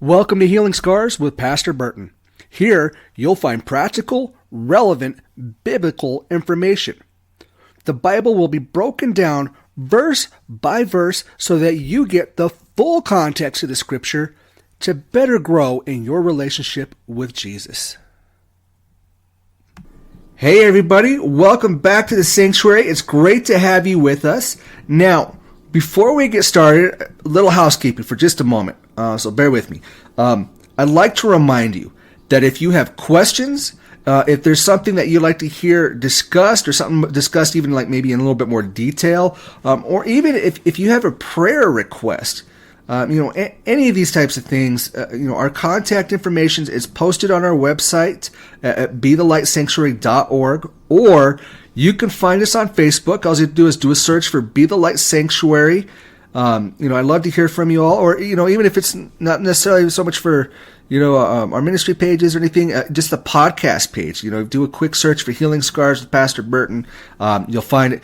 Welcome to Healing Scars with Pastor Burton. Here, you'll find practical, relevant, biblical information. The Bible will be broken down verse by verse so that you get the full context of the Scripture to better grow in your relationship with Jesus. Hey everybody, welcome back to the Sanctuary. It's great to have you with us. Now, before we get started, a little housekeeping for just a moment, so bear with me. I'd like to remind you that if you have questions, if there's something that you'd like to hear discussed or something discussed even like maybe in a little bit more detail, or even if you have a prayer request, any of these types of things, our contact information is posted on our website at bethelightsanctuary.org, or you can find us on Facebook. All you do is do a search for Be the Light Sanctuary. I'd love to hear from you all, or, even if it's not necessarily so much for, our ministry pages or anything, just the podcast page. Do a quick search for Healing Scars with Pastor Burton. You'll find it,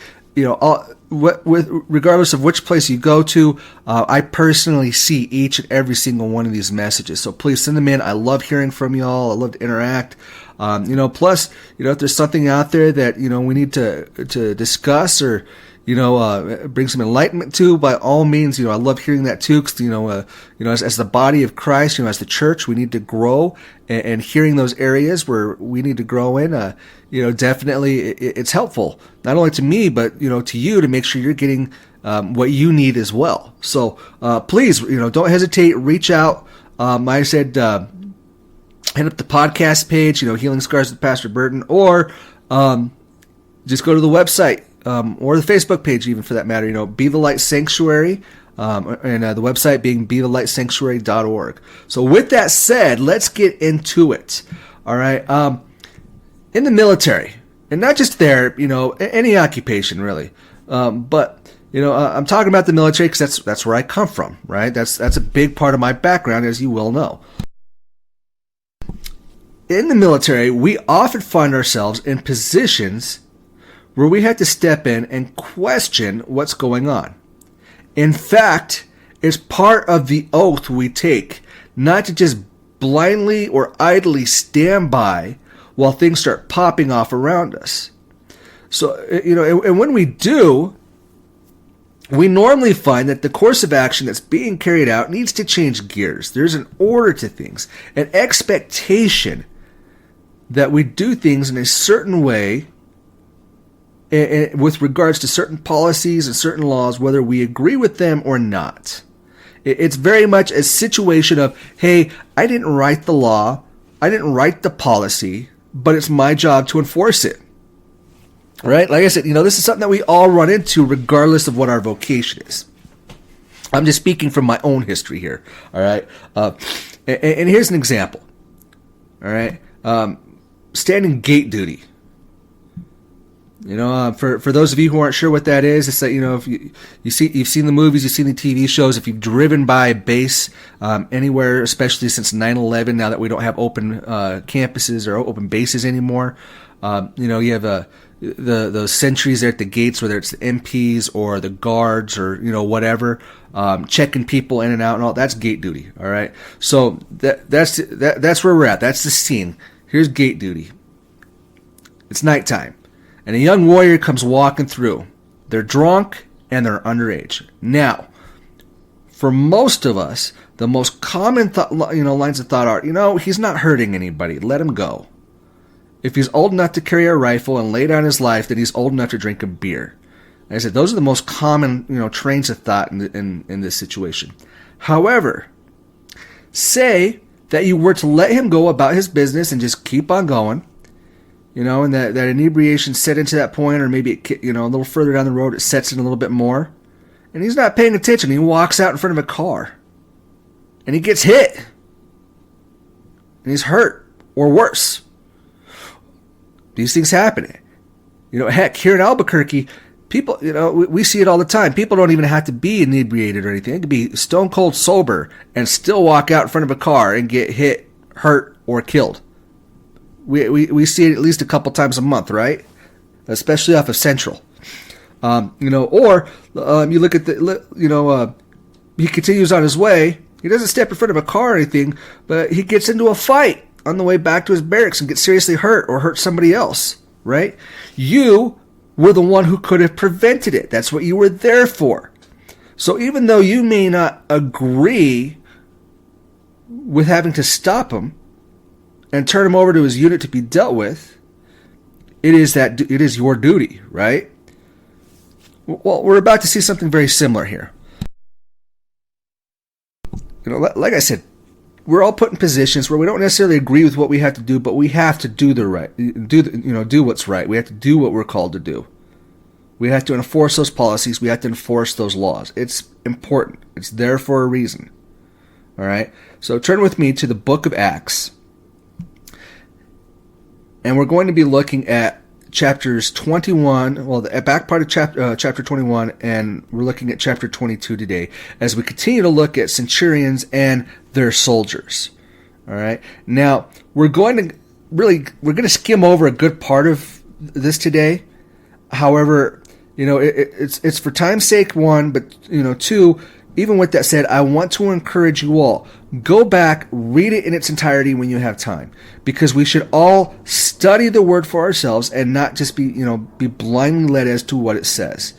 regardless of which place you go to, I personally see each and every single one of these messages. So please send them in. I love hearing from you all. I love to interact. Plus, if there's something out there that, we need to discuss or, bring some enlightenment to, by all means, I love hearing that too, because, as the body of Christ, as the church, we need to grow, and hearing those areas where we need to grow in, definitely it's helpful, not only to me, but, to you, to make sure you're getting, what you need as well. So, please, don't hesitate, reach out. I said, hit up the podcast page, Healing Scars with Pastor Burton, or, just go to the website, or the Facebook page, even for that matter, Be the Light Sanctuary, and the website being bethelightsanctuary.org. So with that said, let's get into it. All right. In the military, and not just there, any occupation really. But I'm talking about the military because that's where I come from, right? That's a big part of my background, as you will know. In the military, we often find ourselves in positions where we have to step in and question what's going on. In fact, it's part of the oath we take not to just blindly or idly stand by while things start popping off around us. So, and when we do, we normally find that the course of action that's being carried out needs to change gears. There's an order to things, an expectation that we do things in a certain way, with regards to certain policies and certain laws, whether we agree with them or not. It's very much a situation of, hey, I didn't write the law, I didn't write the policy, but it's my job to enforce it. Right? Like I said, this is something that we all run into regardless of what our vocation is. I'm just speaking from my own history here. All right? And here's an example. All right? Standing gate duty. For those of you who aren't sure what that is, it's that, if you've seen the movies, you've seen the TV shows, if you've driven by a base anywhere, especially since 9/11, now that we don't have open campuses or open bases anymore, you have those sentries there at the gates, whether it's the MPs or the guards or whatever, checking people in and out and all. That's gate duty. All right, so that's where we're at. That's the scene. Here's gate duty. It's nighttime. And a young warrior comes walking through. They're drunk and they're underage. Now, for most of us, the most common lines of thought are, he's not hurting anybody. Let him go. If he's old enough to carry a rifle and lay down his life, then he's old enough to drink a beer. Like I said, those are the most common, trains of thought in this situation. However, say that you were to let him go about his business and just keep on going. And that inebriation set into that point, or maybe it, a little further down the road, it sets in a little bit more. And he's not paying attention. He walks out in front of a car. And he gets hit. And he's hurt. Or worse. These things happen. Heck, here in Albuquerque, people, we see it all the time. People don't even have to be inebriated or anything. They could be stone cold sober and still walk out in front of a car and get hit, hurt, or killed. We see it at least a couple times a month, right? Especially off of Central. Or you look at he continues on his way, He doesn't step in front of a car or anything, but he gets into a fight on the way back to his barracks and gets seriously hurt or hurt somebody else, right? You were the one who could have prevented it. That's what you were there for. So even though you may not agree with having to stop him and turn him over to his unit to be dealt with, it is your duty, right? Well, we're about to see something very similar here. Like I said, we're all put in positions where we don't necessarily agree with what we have to do, but we have to do do what's right. We have to do what we're called to do. We have to enforce those policies. We have to enforce those laws. It's important. It's there for a reason. All right. So turn with me to the book of Acts, and we're going to be looking at chapters 21, well, the back part of chapter 21, and we're looking at chapter 22 today as we continue to look at centurions and their soldiers. All right. Now, we're going to skim over a good part of this today. However, it's for time's sake, one, but, two, even with that said, I want to encourage you all, go back, read it in its entirety when you have time, because we should all study the word for ourselves and not just be blindly led as to what it says.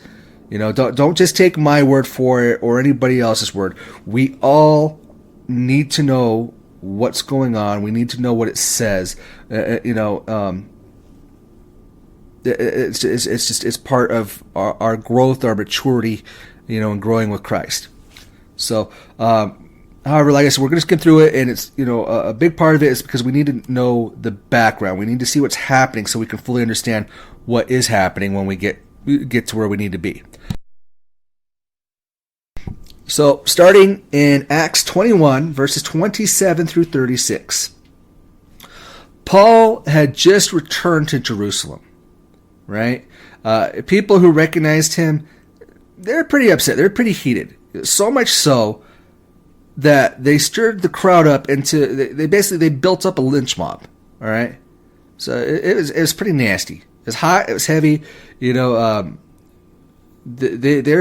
Don't just take my word for it or anybody else's word. We all need to know what's going on. We need to know what it says. It's part of our growth, our maturity, and growing with Christ. So, however, like I said, we're going to skim through it, and it's, a big part of it is because we need to know the background. We need to see what's happening so we can fully understand what is happening when we get to where we need to be. So, starting in Acts 21, verses 27 through 36. Paul had just returned to Jerusalem, right? People who recognized him, they're pretty upset. They're pretty heated. So much so that they stirred the crowd up into, they built up a lynch mob. All right. So it was pretty nasty. It was hot. It was heavy. They're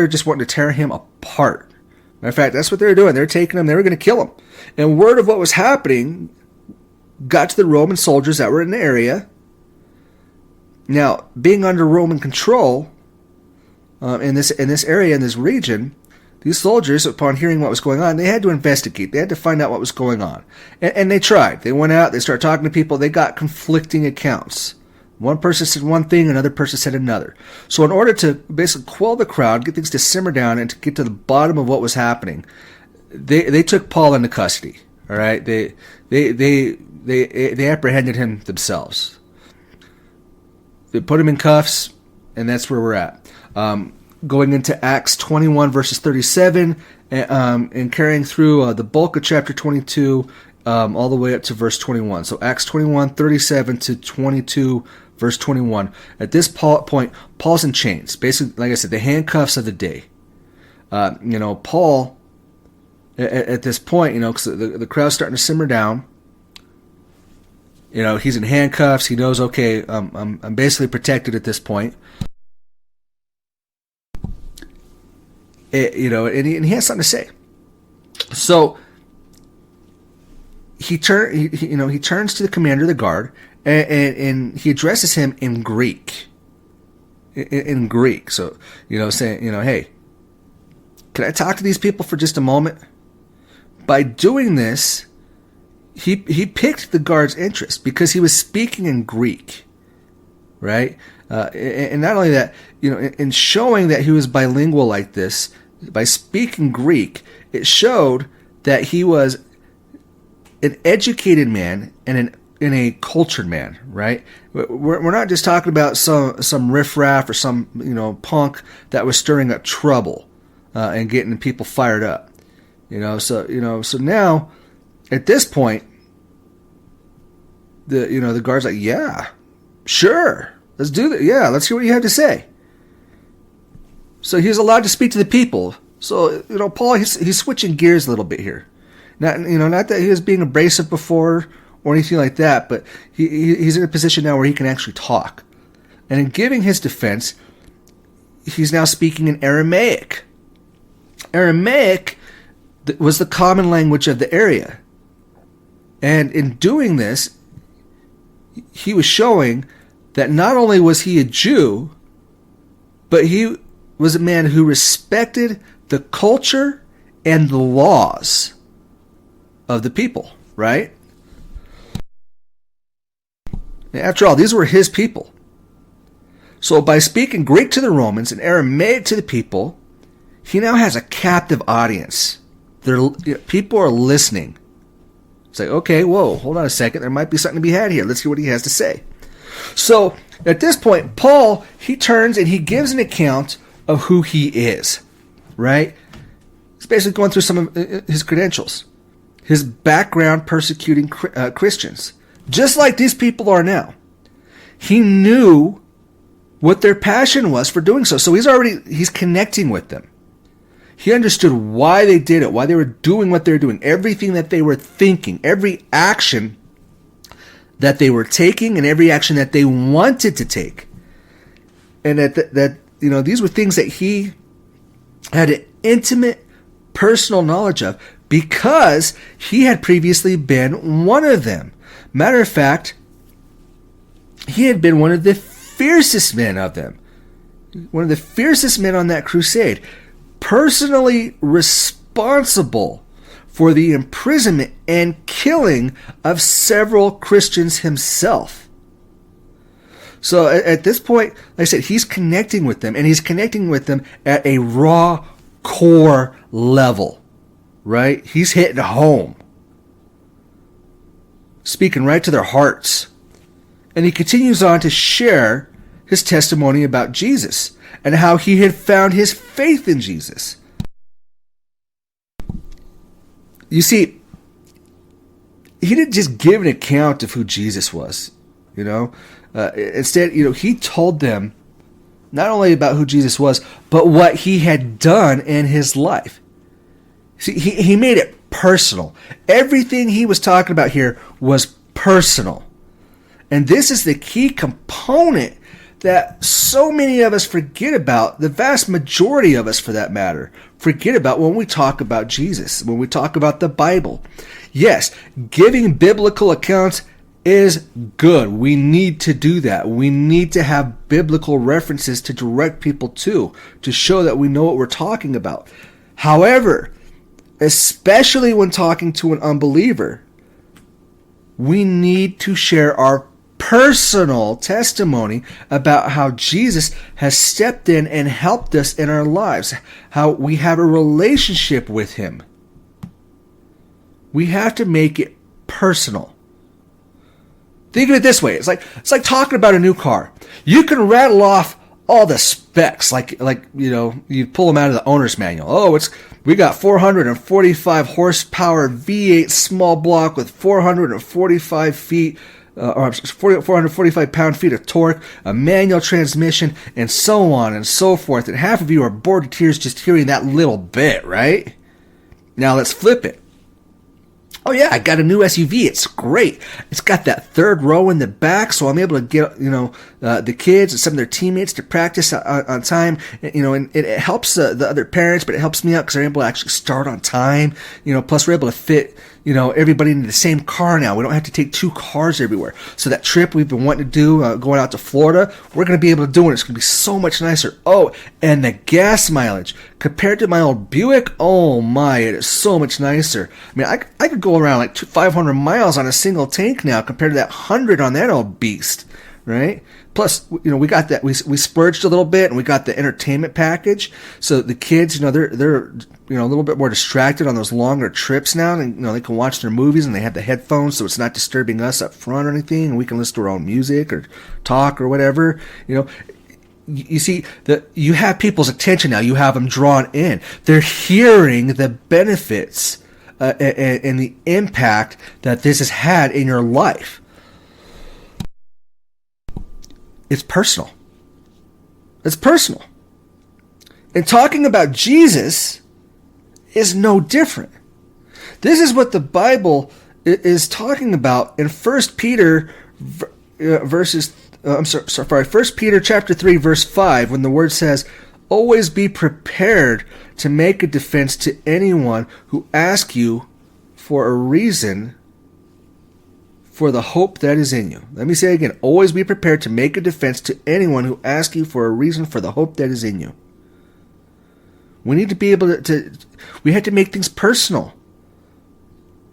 just wanting to tear him apart. Matter of fact, that's what they were doing. They were taking him. They were going to kill him. And word of what was happening got to the Roman soldiers that were in the area. Now, being under Roman control in this area, in this region, these soldiers, upon hearing what was going on, they had to investigate. They had to find out what was going on. And they tried. They went out. They started talking to people. They got conflicting accounts. One person said one thing, another person said another. So in order to basically quell the crowd, get things to simmer down, and to get to the bottom of what was happening, they took Paul into custody. All right? They apprehended him themselves. They put him in cuffs, and that's where we're at. Going into Acts 21, verses 37, and carrying through the bulk of chapter 22, all the way up to verse 21. So Acts 21, 37 to 22, verse 21. At this point, Paul's in chains. Basically, like I said, the handcuffs of the day. Paul, at this point, because the crowd's starting to simmer down. He's in handcuffs. He knows, okay, I'm basically protected at this point. And he has something to say. So he turns to the commander of the guard, and he addresses him in Greek. In Greek, so saying, hey, can I talk to these people for just a moment? By doing this, he picked the guard's interest because he was speaking in Greek, right? And not only that, in showing that he was bilingual like this, by speaking Greek, it showed that he was an educated man and a cultured man, right? We're not just talking about some riffraff or some punk that was stirring up trouble and getting people fired up, So now at this point, the guard's like, yeah, sure, let's do that. Yeah, let's hear what you have to say. So he's allowed to speak to the people. So, Paul, he's switching gears a little bit here. Not that he was being abrasive before or anything like that, but he's in a position now where he can actually talk. And in giving his defense, he's now speaking in Aramaic. Aramaic was the common language of the area. And in doing this, he was showing that not only was he a Jew, but he was a man who respected the culture and the laws of the people, right? After all, these were his people. So by speaking Greek to the Romans and Aramaic to the people, he now has a captive audience. People are listening. It's like, okay, whoa, hold on a second. There might be something to be had here. Let's hear what he has to say. So at this point, Paul, he turns and he gives an account of who he is, right? He's basically going through some of his credentials, his background persecuting Christians, just like these people are now. He knew what their passion was for doing so. So he's connecting with them. He understood why they did it, why they were doing what they were doing, everything that they were thinking, every action that they were taking, and every action that they wanted to take. And that these were things that he had an intimate, personal knowledge of because he had previously been one of them. Matter of fact, he had been one of the fiercest men of them, one of the fiercest men on that crusade, personally responsible for the imprisonment and killing of several Christians himself. So at this point, like I said, he's connecting with them, and he's connecting with them at a raw core level, right? He's hitting home, speaking right to their hearts. And he continues on to share his testimony about Jesus and how he had found his faith in Jesus. You see, he didn't just give an account of who Jesus was, Instead, he told them not only about who Jesus was, but what he had done in his life. See, he made it personal. Everything he was talking about here was personal. And this is the key component that so many of us forget about, the vast majority of us for that matter, forget about when we talk about Jesus, when we talk about the Bible. Yes, giving biblical accounts is good. We need to do that. We need to have biblical references to direct people to show that we know what we're talking about. However, especially when talking to an unbeliever, we need to share our personal testimony about how Jesus has stepped in and helped us in our lives, how we have a relationship with him. We have to make it personal. Think of it this way. It's like talking about a new car. You can rattle off all the specs, you pull them out of the owner's manual. Oh, we got 445 horsepower V8 small block with 445 feet, 445 pound-feet of torque, a manual transmission, and so on and so forth. And half of you are bored to tears just hearing that little bit, right? Now let's flip it. Oh yeah, I got a new SUV. It's great. It's got that third row in the back, so I'm able to get the kids and some of their teammates to practice on time. And it helps the other parents, but it helps me out because they're able to actually start on time. Plus we're able to fit everybody into the same car now. We don't have to take two cars everywhere. So that trip we've been wanting to do, going out to Florida, we're going to be able to do it. It's going to be so much nicer. Oh, and the gas mileage compared to my old Buick, oh my, it is so much nicer. I mean, I could go around like 500 miles on a single tank now compared to that 100 on that old beast, right? Plus, we got that, we splurged a little bit, and we got the entertainment package. So the kids, they're a little bit more distracted on those longer trips now, and they can watch their movies, and they have the headphones, so it's not disturbing us up front or anything, and we can listen to our own music or talk or whatever. You see that you have people's attention now. You have them drawn in. They're hearing the benefits and the impact that this has had in your life. It's personal. It's personal. And talking about Jesus is no different. This is what the Bible is talking about in 1 Peter 1 Peter chapter 3 verse 5, when the word says, "Always be prepared to make a defense to anyone who asks you for a reason for the hope that is in you. Let me say it again. Always be prepared to make a defense to anyone who asks you for a reason for the hope that is in you. We need to be able to we have to make things personal.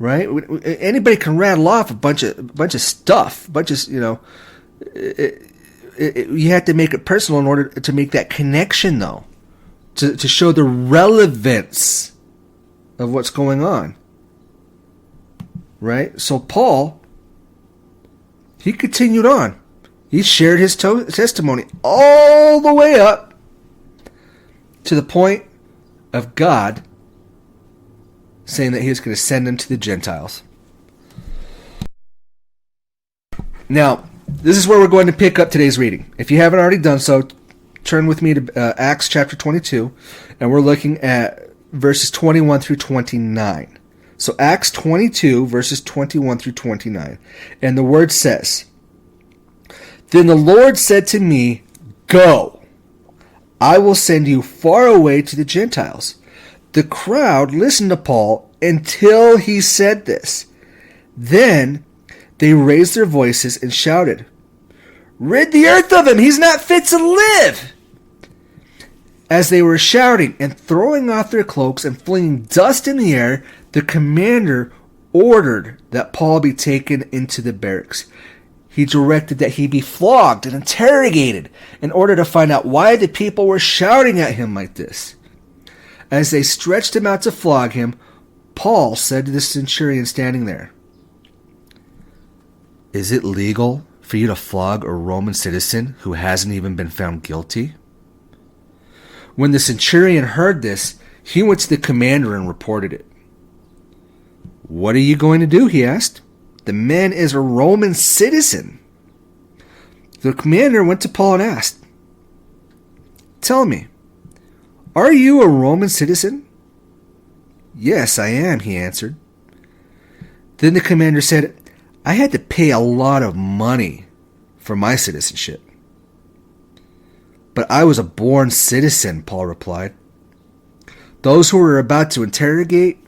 Right? Anybody can rattle off a bunch of stuff, you have to make it personal in order to make that connection, though, to show the relevance of what's going on. Right? So Paul, he continued on. He shared his testimony all the way up to the point of God saying that he was going to send him to the Gentiles. Now, this is where we're going to pick up today's reading. If you haven't already done so, turn with me to Acts chapter 22, and we're looking at verses 21 through 29. So Acts 22, verses 21 through 29. And the word says, "Then the Lord said to me, 'Go, I will send you far away to the Gentiles.' The crowd listened to Paul until he said this. Then they raised their voices and shouted, 'Rid the earth of him! He's not fit to live!' As they were shouting and throwing off their cloaks and flinging dust in the air, the commander ordered that Paul be taken into the barracks. He directed that he be flogged and interrogated in order to find out why the people were shouting at him like this. As they stretched him out to flog him, Paul said to the centurion standing there, 'Is it legal for you to flog a Roman citizen who hasn't even been found guilty?' When the centurion heard this, he went to the commander and reported it. 'What are you going to do?' he asked. 'The man is a Roman citizen.' The commander went to Paul and asked, 'Tell me, are you a Roman citizen?' 'Yes, I am,' he answered. Then the commander said, 'I had to pay a lot of money for my citizenship.' 'But I was a born citizen,' Paul replied. Those who were about to interrogate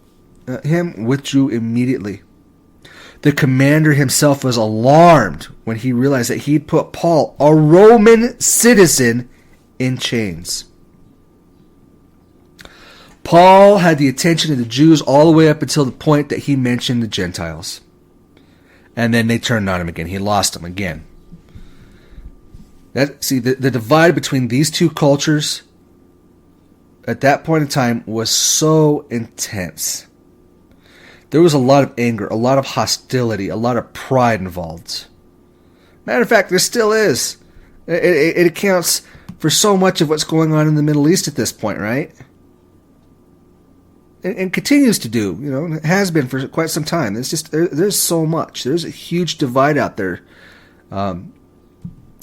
him withdrew immediately. The commander himself was alarmed when he realized that he'd put Paul, a Roman citizen, in chains. Paul had the attention of the Jews all the way up until the point that he mentioned the Gentiles. And then they turned on him again. He lost them again. The divide between these two cultures at that point in time was so intense. There was a lot of anger, a lot of hostility, a lot of pride involved. Matter of fact, there still is. It accounts for so much of what's going on in the Middle East at this point, right? And continues to do, it has been for quite some time. There's so much. There's a huge divide out there. A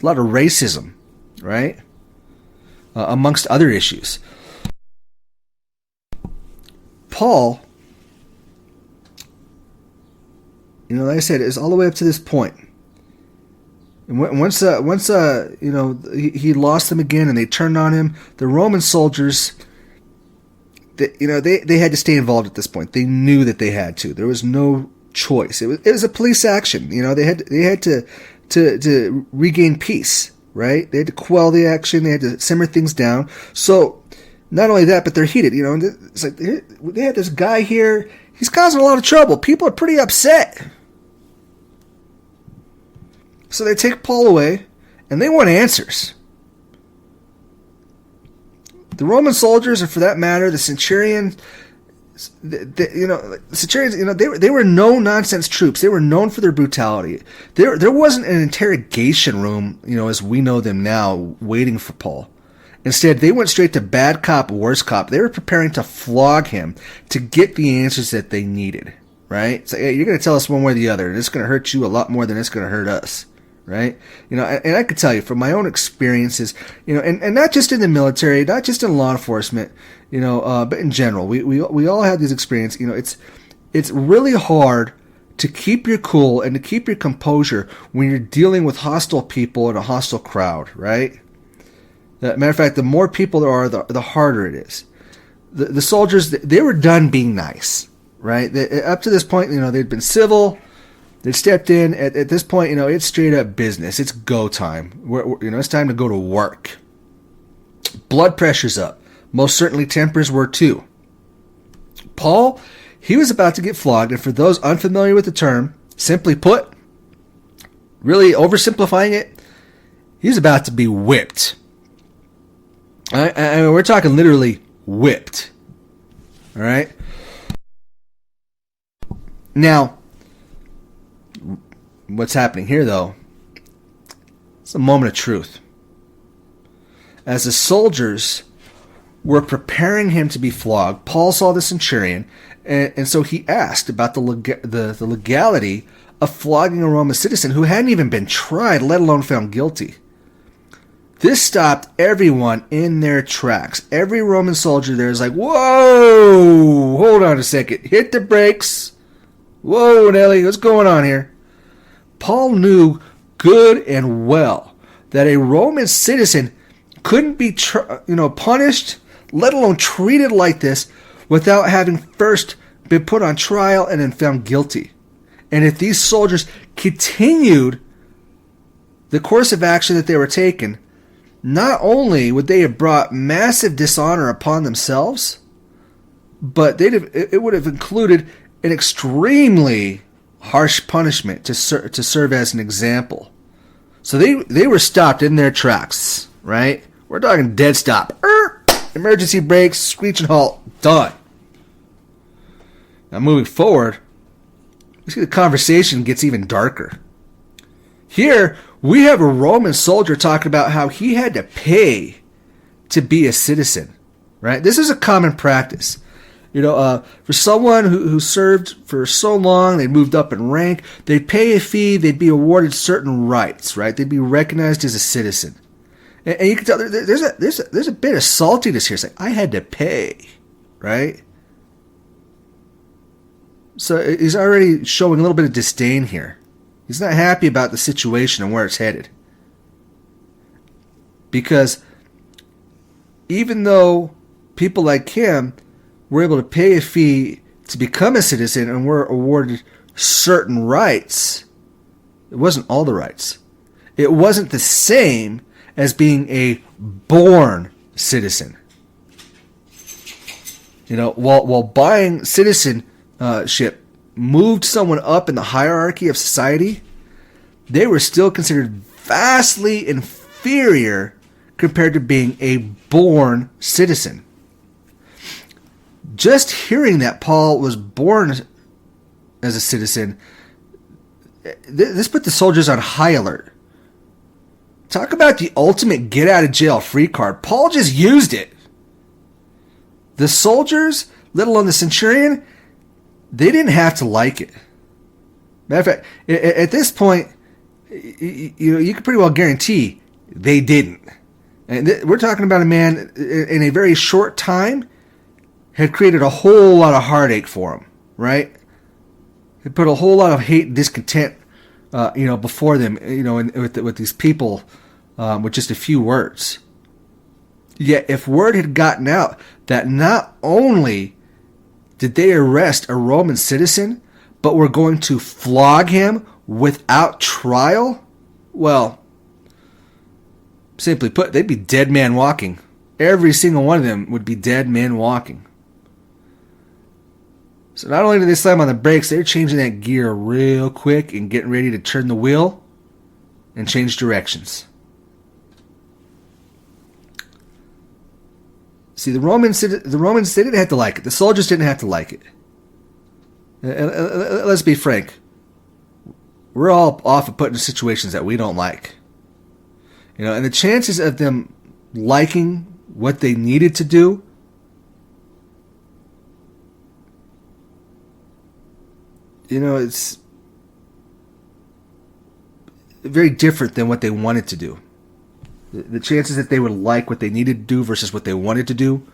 lot of racism, right? Amongst other issues. Paul, like I said, is all the way up to this point. And once he lost them again and they turned on him, the Roman soldiers, they had to stay involved at this point. They knew that they had to. There was no choice. It was a police action. They had to regain peace, right? They had to quell the action. They had to simmer things down. So not only that, but they're heated. It's like they had this guy here. He's causing a lot of trouble. People are pretty upset. So they take Paul away, and they want answers. The Roman soldiers, or for that matter, the Centurions, they were no-nonsense troops. They were known for their brutality. There wasn't an interrogation room, as we know them now, waiting for Paul. Instead, they went straight to bad cop, worse cop. They were preparing to flog him to get the answers that they needed, right? So, hey, you're going to tell us one way or the other, and it's going to hurt you a lot more than it's going to hurt us. Right? And I could tell you from my own experiences, and not just in the military, not just in law enforcement, but in general, we all have these experiences. It's really hard to keep your cool and to keep your composure when you're dealing with hostile people and a hostile crowd, right? Matter of fact, the more people there are, the harder it is. the soldiers, they were done being nice, right? Up to this point, they'd been civil. They stepped in. At this point, it's straight up business. It's go time. It's time to go to work. Blood pressure's up. Most certainly tempers were too. Paul, he was about to get flogged, and for those unfamiliar with the term, simply put, really oversimplifying it, he's about to be whipped. I mean, we're talking literally whipped. All right? Now, what's happening here, though, it's a moment of truth. As the soldiers were preparing him to be flogged, Paul saw the centurion, and so he asked about the legality of flogging a Roman citizen who hadn't even been tried, let alone found guilty. This stopped everyone in their tracks. Every Roman soldier there is like, whoa, hold on a second, hit the brakes. Whoa, Nelly, what's going on here? Paul knew good and well that a Roman citizen couldn't be punished, let alone treated like this, without having first been put on trial and then found guilty. And if these soldiers continued the course of action that they were taking, not only would they have brought massive dishonor upon themselves, but it would have included an extremely harsh punishment to serve as an example. So they were stopped in their tracks, right? We're talking dead stop. Emergency brakes, screeching halt, done. Now moving forward, you see the conversation gets even darker. Here, we have a Roman soldier talking about how he had to pay to be a citizen, right? This is a common practice. For someone who served for so long, they moved up in rank, they'd pay a fee, they'd be awarded certain rights, right? They'd be recognized as a citizen. And you can tell there's a bit of saltiness here. It's like, I had to pay, right? So he's already showing a little bit of disdain here. He's not happy about the situation and where it's headed. Because even though people like him were able to pay a fee to become a citizen and were awarded certain rights, it wasn't all the rights. It wasn't the same as being a born citizen. While buying citizenship moved someone up in the hierarchy of society, they were still considered vastly inferior compared to being a born citizen. Just hearing that Paul was born as a citizen, this put the soldiers on high alert. Talk about the ultimate get-out-of-jail-free card. Paul just used it. The soldiers, let alone the centurion, they didn't have to like it. Matter of fact, at this point, you can pretty well guarantee they didn't. And we're talking about a man in a very short time had created a whole lot of heartache for him, right? He put a whole lot of hate and discontent, before them, with these people, with just a few words. Yet, if word had gotten out that not only did they arrest a Roman citizen, but were going to flog him without trial, well, simply put, they'd be dead man walking. Every single one of them would be dead man walking. So not only did they slam on the brakes, they're changing that gear real quick and getting ready to turn the wheel and change directions. See, the Romans, they didn't have to like it. The soldiers didn't have to like it. Let's be frank. We're all often put in situations that we don't like. And the chances of them liking what they needed to do, it's very different than what they wanted to do. The chances that they would like what they needed to do versus what they wanted to do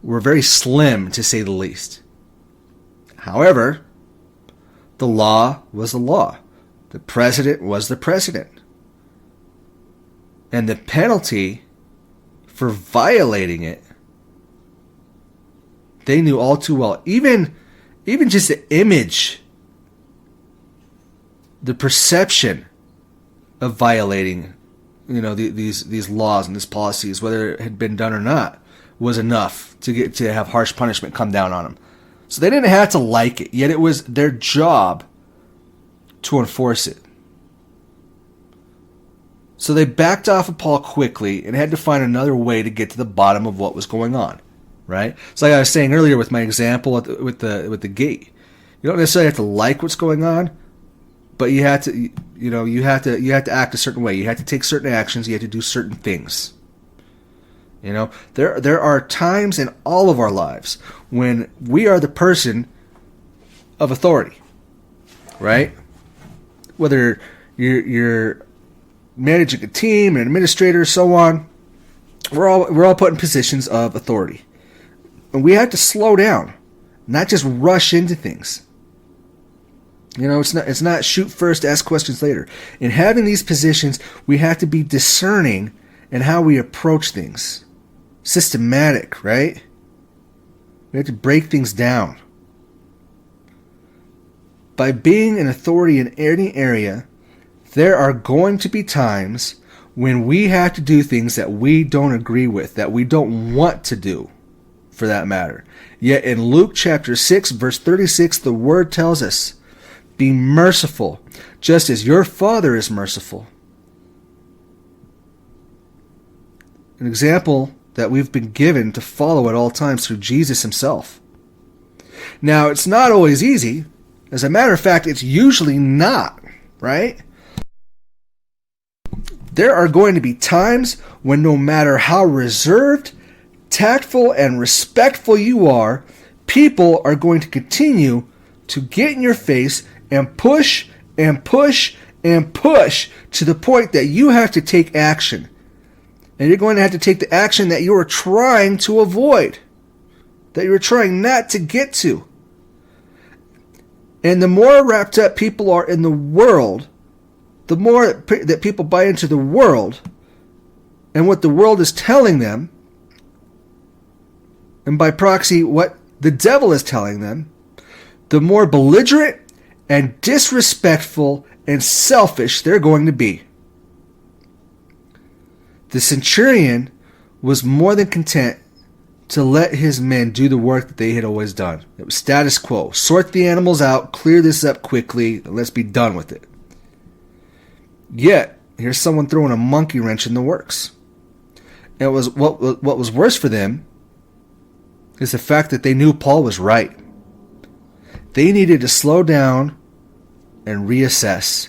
were very slim, to say the least. However, the law was the law. The president was the president. And the penalty for violating it They knew all too well. Even just the image, the perception of violating, these laws and these policies, whether it had been done or not, was enough to have harsh punishment come down on them. So they didn't have to like it, yet it was their job to enforce it. So they backed off of Paul quickly and had to find another way to get to the bottom of what was going on, right? So like I was saying earlier with my example with the gate, you don't necessarily have to like what's going on, but you have to, you have to act a certain way. You have to take certain actions. You have to do certain things. There are times in all of our lives when we are the person of authority, right? Whether you're managing a team, an administrator, so on, we're all put in positions of authority, and we have to slow down, not just rush into things. It's not shoot first, ask questions later. In having these positions, we have to be discerning in how we approach things. Systematic, right? We have to break things down. By being an authority in any area, there are going to be times when we have to do things that we don't agree with, that we don't want to do, for that matter. Yet in Luke chapter 6, verse 36, the word tells us, be merciful, just as your Father is merciful. An example that we've been given to follow at all times through Jesus himself. Now, it's not always easy. As a matter of fact, it's usually not, right? There are going to be times when no matter how reserved, tactful, and respectful you are, people are going to continue to get in your face and push and push and push to the point that you have to take action. And you're going to have to take the action that you are trying to avoid, that you're trying not to get to. And the more wrapped up people are in the world, the more that people buy into the world and what the world is telling them, and by proxy what the devil is telling them, the more belligerent and disrespectful and selfish they're going to be. The centurion was more than content to let his men do the work that they had always done. It was status quo. Sort the animals out, clear this up quickly, and let's be done with it. Yet, here's someone throwing a monkey wrench in the works. And it was what was worse for them is the fact that they knew Paul was right. They needed to slow down and reassess.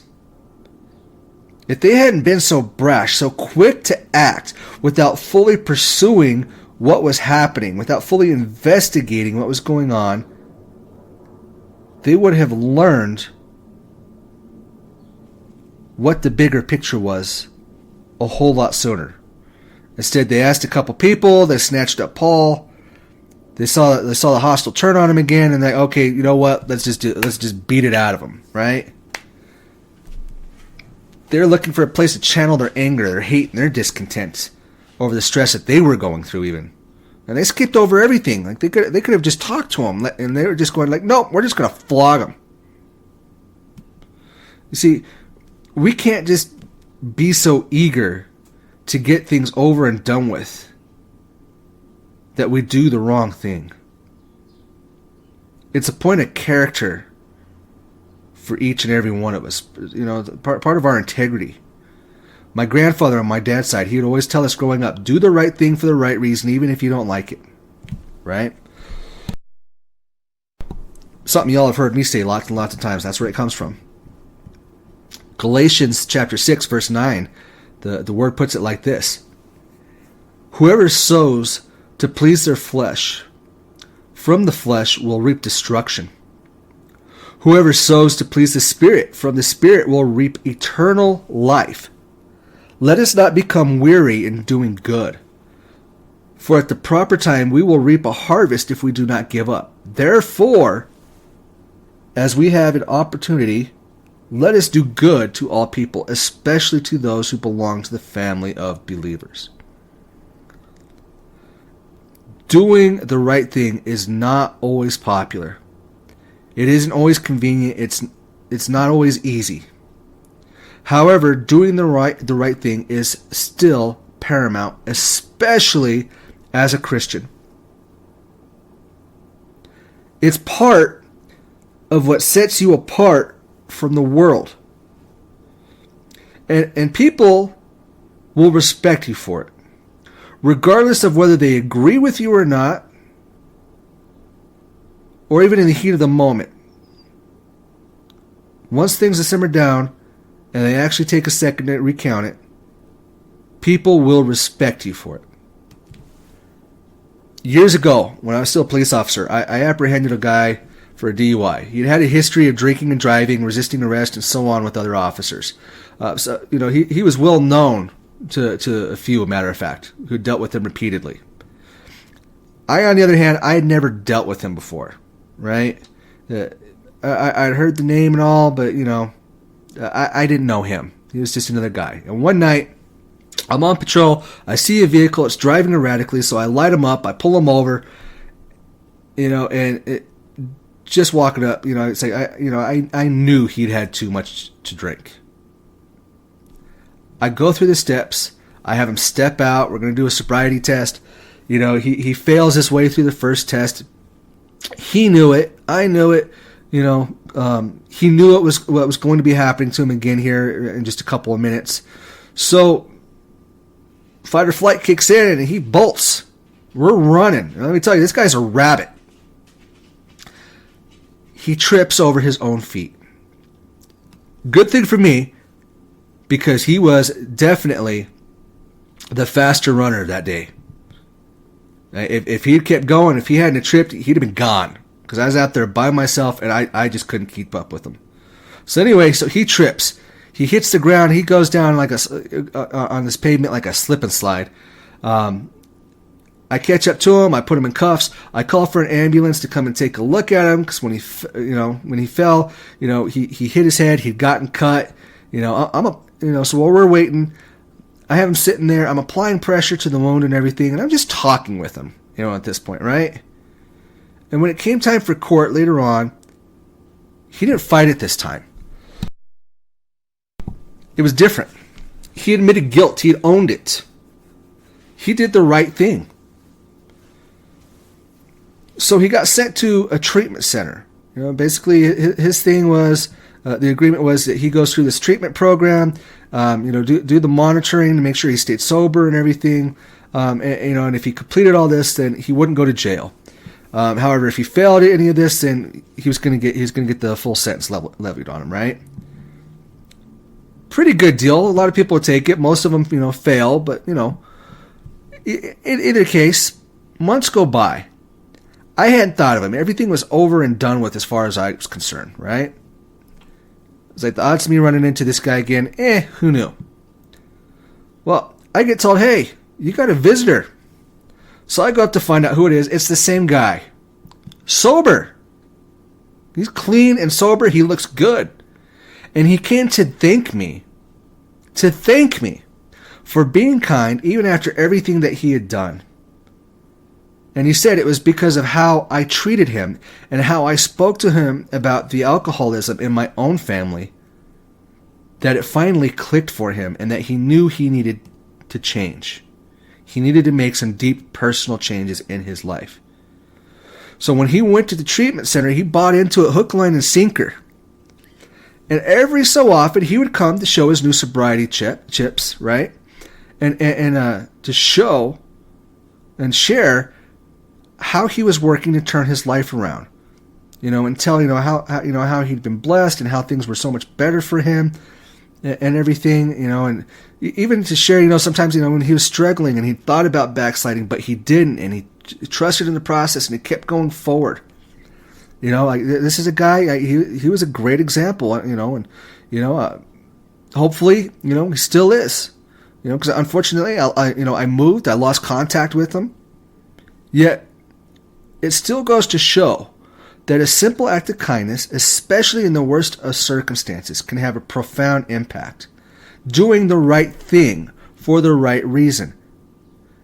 If they hadn't been so brash, so quick to act, without fully pursuing what was happening, without fully investigating what was going on, they would have learned what the bigger picture was a whole lot sooner. Instead, they asked a couple people, they snatched up Paul, they saw the hostile turn on him again, and they, okay, you know what, let's just beat it out of him, right? They're looking for a place to channel their anger, their hate, and their discontent over the stress that they were going through even. And they skipped over everything. Like they could have just talked to him, and they were just going like, nope, we're just going to flog him. You see, we can't just be so eager to get things over and done with that we do the wrong thing. It's a point of character for each and every one of us. Part of our integrity. My grandfather on my dad's side, he would always tell us growing up, do the right thing for the right reason, even if you don't like it. Right? Something y'all have heard me say lots and lots of times. That's where it comes from. Galatians chapter 6, verse 9, the word puts it like this. Whoever sows to please their flesh, from the flesh will reap destruction. Whoever sows to please the Spirit, from the Spirit will reap eternal life. Let us not become weary in doing good, for at the proper time we will reap a harvest if we do not give up. Therefore, as we have an opportunity, let us do good to all people, especially to those who belong to the family of believers. doing the right thing is not always popular. It isn't always convenient. It's not always easy. However, doing the right thing is still paramount, especially as a Christian. It's part of what sets you apart from the world. And people will respect you for it, regardless of whether they agree with you or not, or even in the heat of the moment. Once things are simmered down and they actually take a second to recount it, people will respect you for it. Years ago, when I was still a police officer, I apprehended a guy for a DUI. He'd had a history of drinking and driving, resisting arrest, and so on with other officers. He was well known to a few, matter of fact, who dealt with him repeatedly. I, on the other hand, I had never dealt with him before, right? I'd heard the name and all, but, I didn't know him. He was just another guy. And one night, I'm on patrol. I see a vehicle. It's driving erratically, so I light him up. I pull him over, and just walking up, it's like, I knew he'd had too much to drink. I go through the steps. I have him step out. We're going to do a sobriety test. He fails his way through the first test. He knew it. I knew it. He knew what was going to be happening to him again here in just a couple of minutes. So fight or flight kicks in and he bolts. We're running. Let me tell you, this guy's a rabbit. He trips over his own feet. Good thing for me, because he was definitely the faster runner that day. If he had kept going, if he hadn't tripped, he'd have been gone. Because I was out there by myself, and I just couldn't keep up with him. So anyway, so he trips. He hits the ground. He goes down like on this pavement like a slip and slide. I catch up to him. I put him in cuffs. I call for an ambulance to come and take a look at him, because when he fell, he hit his head. He'd gotten cut. So while we're waiting, I have him sitting there. I'm applying pressure to the wound and everything, and I'm just talking with him, at this point, right? And when it came time for court later on, he didn't fight it this time. It was different. He admitted guilt. He had owned it. He did the right thing. So he got sent to a treatment center. Basically his thing was, the agreement was that he goes through this treatment program, do the monitoring to make sure he stayed sober and everything. And if he completed all this, then he wouldn't go to jail. However, if he failed any of this, then he was going to get the full sentence levied on him, right? Pretty good deal. A lot of people would take it. Most of them, fail. But in either case, months go by. I hadn't thought of him. Everything was over and done with as far as I was concerned, right? It's like the odds of me running into this guy again. Who knew? Well, I get told, hey, you got a visitor. So I go up to find out who it is. It's the same guy. Sober. He's clean and sober. He looks good. And he came to thank me for being kind even after everything that he had done. And he said it was because of how I treated him and how I spoke to him about the alcoholism in my own family that it finally clicked for him and that he knew he needed to change. He needed to make some deep personal changes in his life. So when he went to the treatment center, he bought into it hook, line, and sinker. And every so often, he would come to show his new sobriety chips, right? And to show and share how he was working to turn his life around. And tell how he'd been blessed and how things were so much better for him and everything, and even to share, sometimes, when he was struggling and he thought about backsliding, but he didn't, and he trusted in the process and he kept going forward. This is a guy, he was a great example, and hopefully, he still is, because unfortunately, I moved, I lost contact with him, yet it still goes to show that a simple act of kindness, especially in the worst of circumstances, can have a profound impact. Doing the right thing for the right reason.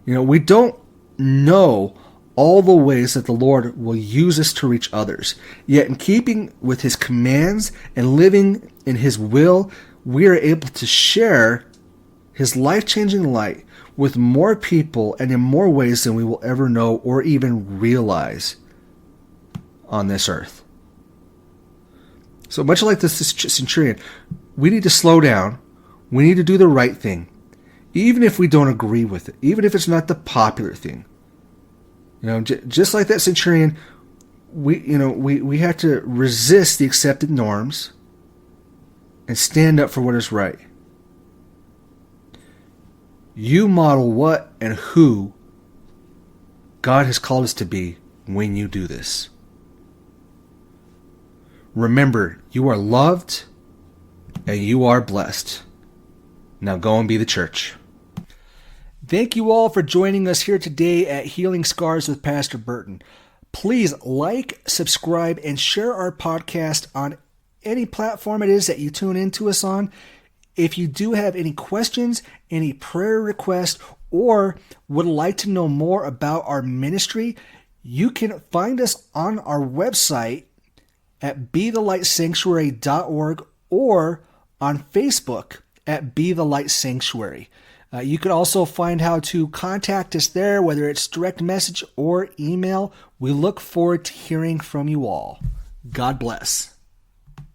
We don't know all the ways that the Lord will use us to reach others. Yet in keeping with his commands and living in his will, we are able to share his life-changing light with more people and in more ways than we will ever know or even realize on this earth. So much like this centurion, we need to slow down. We need to do the right thing, even if we don't agree with it, even if it's not the popular thing. Just like that centurion, we have to resist the accepted norms and stand up for what is right. You model what and who God has called us to be when you do this. Remember, you are loved and you are blessed. Now go and be the church. Thank you all for joining us here today at Healing Scars with Pastor Burton. Please like, subscribe, and share our podcast on any platform it is that you tune into us on. If you do have any questions, any prayer requests, or would like to know more about our ministry, you can find us on our website at bethelightsanctuary.org or on Facebook at Be the Light Sanctuary. You can also find how to contact us there, whether it's direct message or email. We look forward to hearing from you all. God bless.